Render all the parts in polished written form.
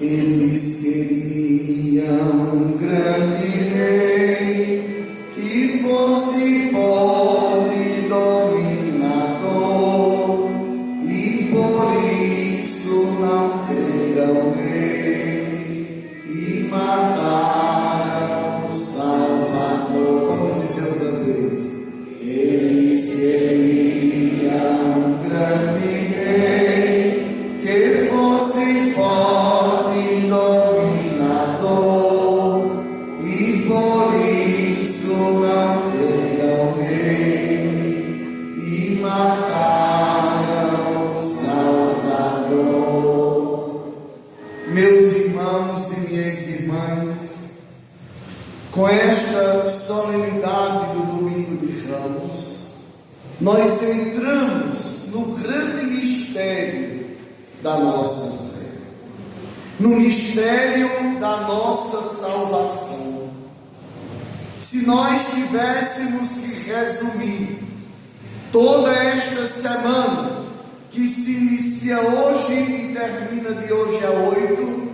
Eles queriam um grande rei que fosse forte e dominador, e por isso não creram nele e mataram o Salvador. Vamos dizer outra vez. Eles queriam um grande rei que fosse forte e dominador, e por isso não creram nele e mataram o Salvador. Meus irmãos e minhas irmãs, com esta solenidade do Domingo de Ramos, nós entramos no grande mistério da nossa fé, no mistério da nossa salvação. Se nós tivéssemos que resumir toda esta semana, que se inicia hoje e termina de hoje a 8,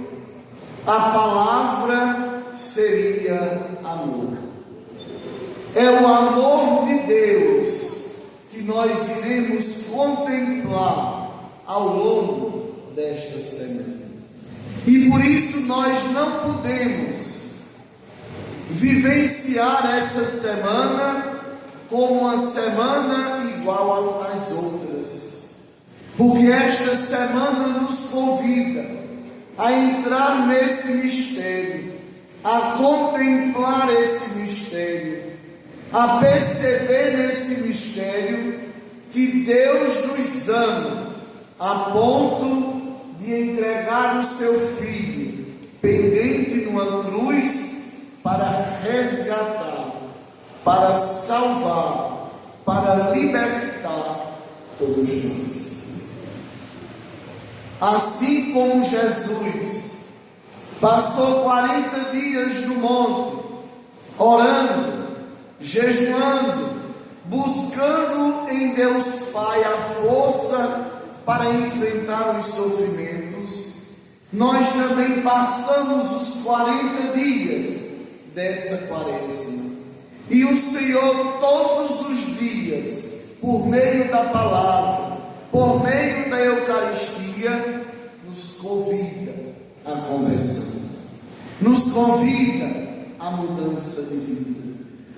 a palavra seria amor. É o amor de Deus que nós iremos contemplar ao longo desta semana. E por isso nós não podemos vivenciar essa semana como uma semana igual às outras, porque esta semana nos convida a entrar nesse mistério, a contemplar esse mistério, a perceber nesse mistério que Deus nos ama a ponto de entregar o seu Filho pendente numa cruz para resgatar, para salvar, para libertar todos nós. Assim como Jesus passou 40 dias no monte, orando, jejuando, buscando em Deus Pai a força para enfrentar os sofrimentos, nós também passamos os 40 dias dessa quaresma. E o Senhor, todos os dias, por meio da palavra, por meio da Eucaristia, nos convida à conversão, nos convida à mudança de vida,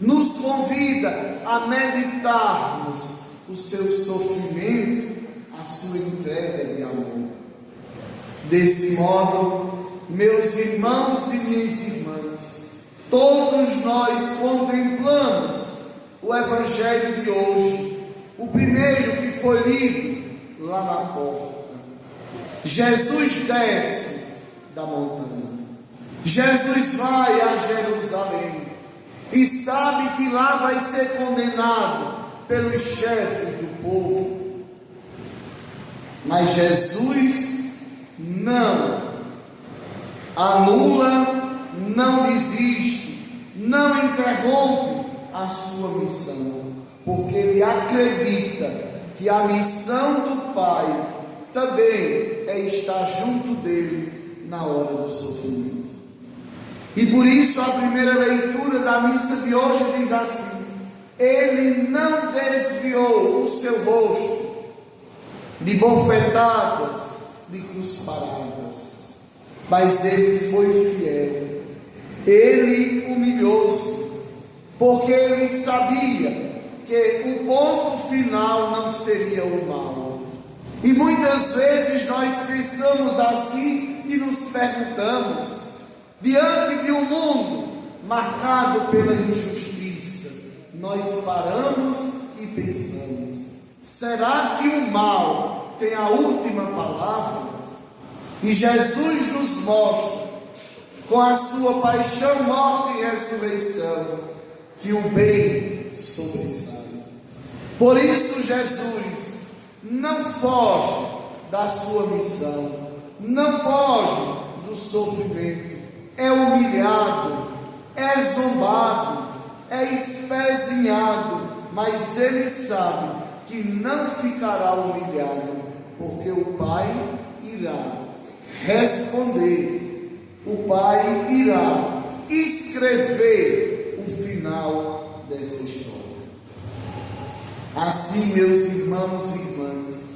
nos convida a meditarmos o seu sofrimento, a sua entrega de amor. Desse modo, meus irmãos e minhas irmãs, todos nós contemplamos o Evangelho de hoje, o primeiro que foi lido lá na porta. Jesus desce da montanha, Jesus vai a Jerusalém e sabe que lá vai ser condenado pelos chefes do povo. Mas Jesus não anula, não desiste, não interrompe a sua missão, porque ele acredita que a missão do Pai também é estar junto dele na hora do sofrimento. E por isso a primeira leitura da missa de hoje diz assim: ele não desviou o seu rosto de bofetadas, de crusparadas, mas ele foi fiel, ele humilhou-se, porque ele sabia que o ponto final não seria o mal. E muitas vezes nós pensamos assim e nos perguntamos, diante de um mundo marcado pela injustiça, nós paramos e pensamos: será que o mal tem a última palavra? E Jesus nos mostra, com a sua paixão, morte e ressurreição, que o bem sobressai. Por isso Jesus não foge da sua missão, não foge do sofrimento, é humilhado, é zombado, é espezinhado, mas ele sabe que não ficará humilhado, porque o Pai irá responder, o Pai irá escrever o final dessa história. Assim, meus irmãos e irmãs,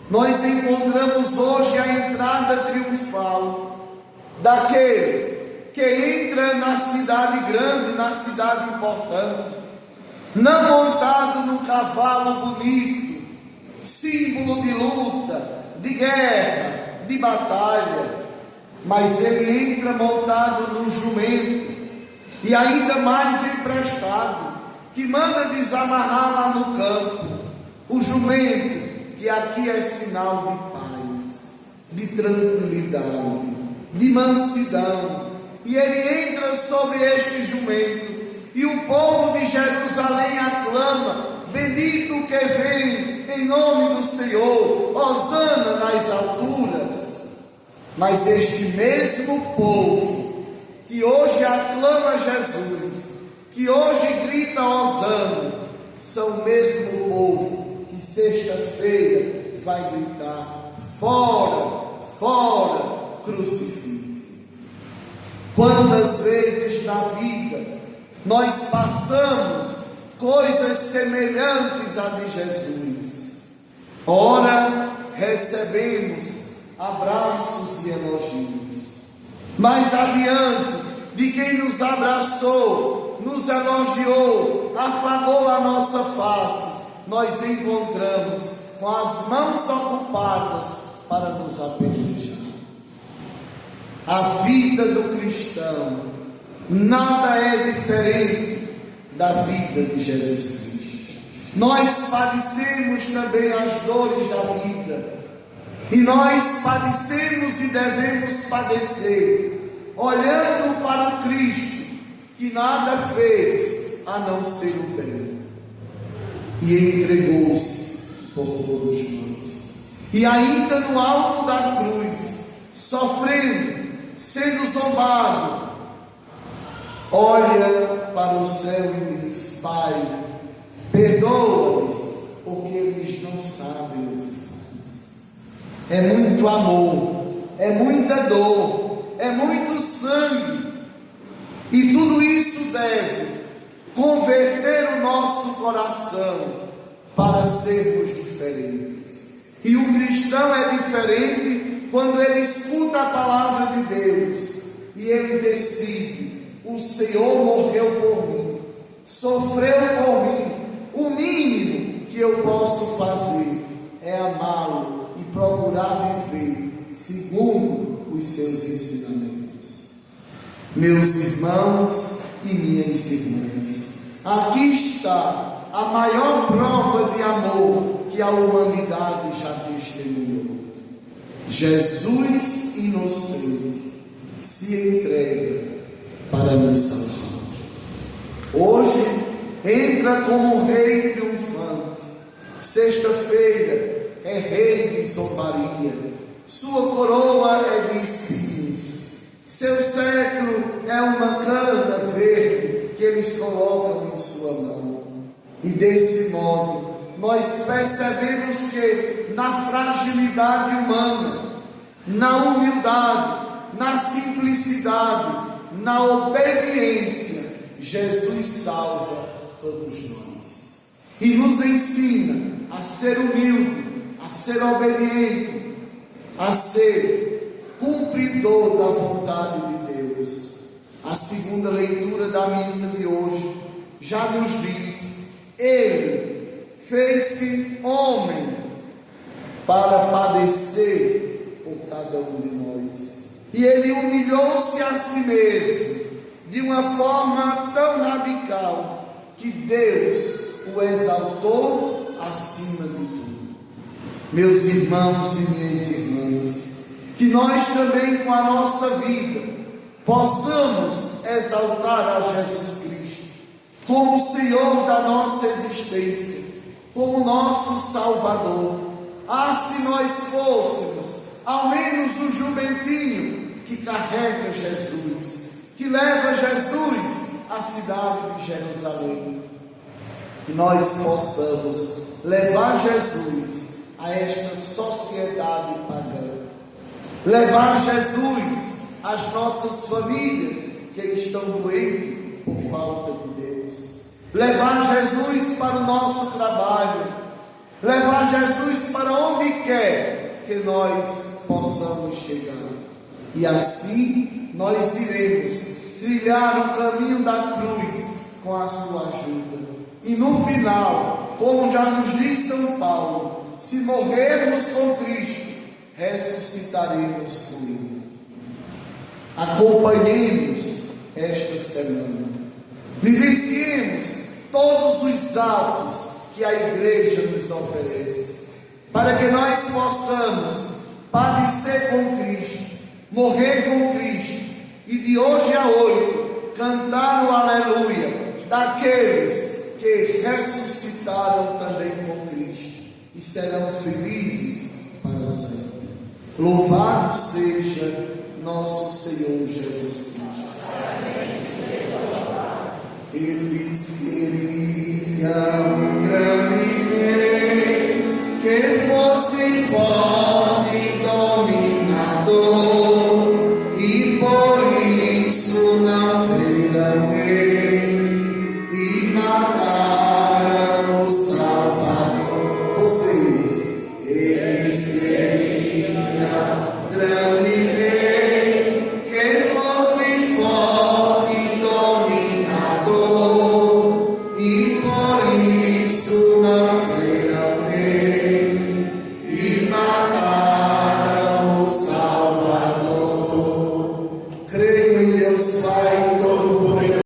nós encontramos hoje a entrada triunfal daquele que entra na cidade grande, na cidade importante, não montado num cavalo bonito, símbolo de luta, de guerra, de batalha, mas ele entra montado num jumento, e ainda mais emprestado, que manda desamarrar lá no campo, o jumento, que aqui é sinal de paz, de tranquilidade, de mansidão, e ele entra sobre este jumento, e o povo de Jerusalém aclama: bendito que vem em nome do Senhor, hosana nas alturas. Mas este mesmo povo que hoje aclama Jesus, que hoje grita hosana, são o mesmo povo que sexta-feira vai gritar: fora, fora, crucifique. Quantas vezes na vida nós passamos coisas semelhantes à de Jesus? Ora, recebemos abraços e elogios. Mais adiante, de quem nos abraçou, nos elogiou, afagou a nossa face, nós encontramos com as mãos ocupadas para nos apedrejar. A vida do cristão nada é diferente da vida de Jesus Cristo. Nós padecemos também as dores da vida, e nós padecemos e devemos padecer, olhando para o Cristo, que nada fez a não ser o bem, e entregou-se por todos nós. E ainda no alto da cruz, sofrendo, sendo zombado, olha para o céu e diz: Pai, perdoa-os, porque eles não sabem o que fazem. É muito amor, é muita dor, é muito sangue, e tudo isso deve converter o nosso coração para sermos diferentes. E o cristão é diferente quando ele escuta a palavra de Deus e ele decide: o Senhor morreu por mim, sofreu por mim, o mínimo que eu posso fazer é amá-lo e procurar viver segundo os seus ensinamentos. Meus irmãos e minhas irmãs, aqui está a maior prova de amor que a humanidade já testemunhou. Jesus inocente se entrega para nos salvar. Hoje entra como rei triunfante. Sexta-feira é rei de zombaria. Sua coroa é de espinhos. Seu cetro é uma cana verde que eles colocam em sua mão. E desse modo nós percebemos que na fragilidade humana, na humildade, na simplicidade, na obediência, Jesus salva todos nós e nos ensina a ser humilde, a ser obediente, a ser cumpridor da vontade de Deus. A segunda leitura da missa de hoje já nos diz: Ele fez-se homem para padecer por cada um de nós. E ele humilhou-se a si mesmo de uma forma tão radical que Deus o exaltou acima de tudo. Meus irmãos e minhas irmãs, que nós também com a nossa vida possamos exaltar a Jesus Cristo como Senhor da nossa existência, como nosso Salvador. Ah, se nós fôssemos ao menos o jumentinho que carrega Jesus, que leva Jesus à cidade de Jerusalém, que nós possamos levar Jesus a esta sociedade pagã, Levar Jesus às nossas famílias que estão doentes por falta de Deus. Levar Jesus para o nosso trabalho. Levar Jesus para onde quer que nós possamos chegar. E assim nós iremos trilhar o caminho da cruz com a sua ajuda. E no final, como já nos diz São Paulo, se morrermos com Cristo, ressuscitaremos com Ele. Acompanhemos esta semana. Vivenciemos todos os atos que a igreja nos oferece, para que nós possamos padecer com Cristo, morrer com Cristo, e de hoje a 8 cantar o aleluia daqueles que ressuscitaram também com Cristo e serão felizes para sempre. Louvado seja nosso Senhor Jesus Cristo. Eles queriam um grande rei que fosse forte e dominador, e por isso não creram nele e mataram o Salvador. Vocês, eles queriam grande